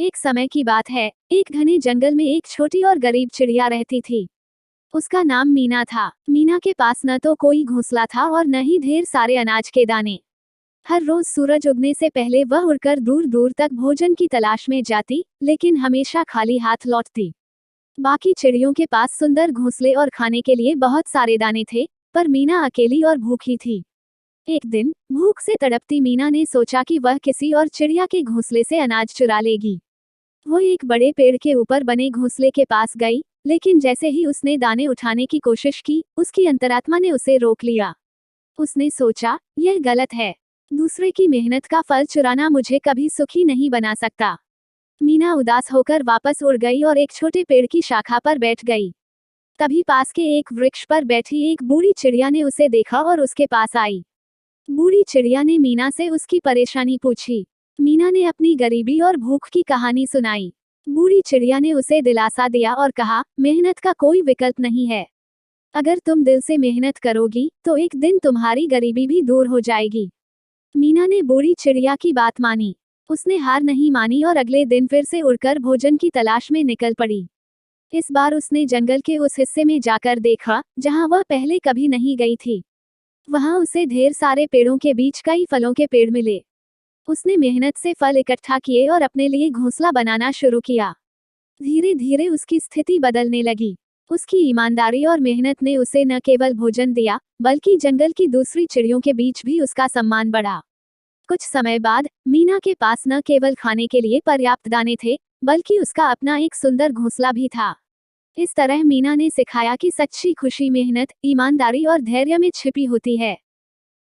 एक समय की बात है, एक घने जंगल में एक छोटी और गरीब चिड़िया रहती थी। उसका नाम मीना था। मीना के पास न तो कोई घोंसला था और न ही ढेर सारे अनाज के दाने। हर रोज सूरज उगने से पहले वह उड़कर दूर दूर तक भोजन की तलाश में जाती, लेकिन हमेशा खाली हाथ लौटती। बाकी चिड़ियों के पास सुंदर घोंसले और खाने के लिए बहुत सारे दाने थे, पर मीना अकेली और भूखी थी। एक दिन भूख से तड़पती मीना ने सोचा कि वह किसी और चिड़िया के घोंसले से अनाज चुरा लेगी। वो एक बड़े पेड़ के ऊपर बने घोंसले के पास गई, लेकिन जैसे ही उसने दाने उठाने की कोशिश की, उसकी अंतरात्मा ने उसे रोक लिया। उसने सोचा, यह गलत है। दूसरे की मेहनत का फल चुराना मुझे कभी सुखी नहीं बना सकता। मीना उदास होकर वापस उड़ गई और एक छोटे पेड़ की शाखा पर बैठ गई। तभी पास के एक वृक्ष पर बैठी एक बूढ़ी चिड़िया ने उसे देखा और उसके पास आई। बूढ़ी चिड़िया ने मीना से उसकी परेशानी पूछी। मीना ने अपनी गरीबी और भूख की कहानी सुनाई। बूढ़ी चिड़िया ने उसे दिलासा दिया और कहा, मेहनत का कोई विकल्प नहीं है। अगर तुम दिल से मेहनत करोगी, तो एक दिन तुम्हारी गरीबी भी दूर हो जाएगी। मीना ने बूढ़ी चिड़िया की बात मानी। उसने हार नहीं मानी और अगले दिन फिर से उड़कर भोजन की तलाश में निकल पड़ी। इस बार उसने जंगल के उस हिस्से में जाकर देखा, जहां वह पहले कभी नहीं गई थी। वहां उसे ढेर सारे पेड़ों के बीच कई फलों के पेड़ मिले। उसने मेहनत से फल इकट्ठा किए और अपने लिए घोंसला बनाना शुरू किया। धीरे धीरे उसकी स्थिति बदलने लगी। उसकी ईमानदारी और मेहनत ने उसे न केवल भोजन दिया, बल्कि जंगल की दूसरी चिड़ियों के बीच भी उसका सम्मान बढ़ा। कुछ समय बाद मीना के पास न केवल खाने के लिए पर्याप्त दाने थे, बल्कि उसका अपना एक सुंदर घोंसला भी था। इस तरह मीना ने सिखाया कि सच्ची खुशी मेहनत, ईमानदारी और धैर्य में छिपी होती है।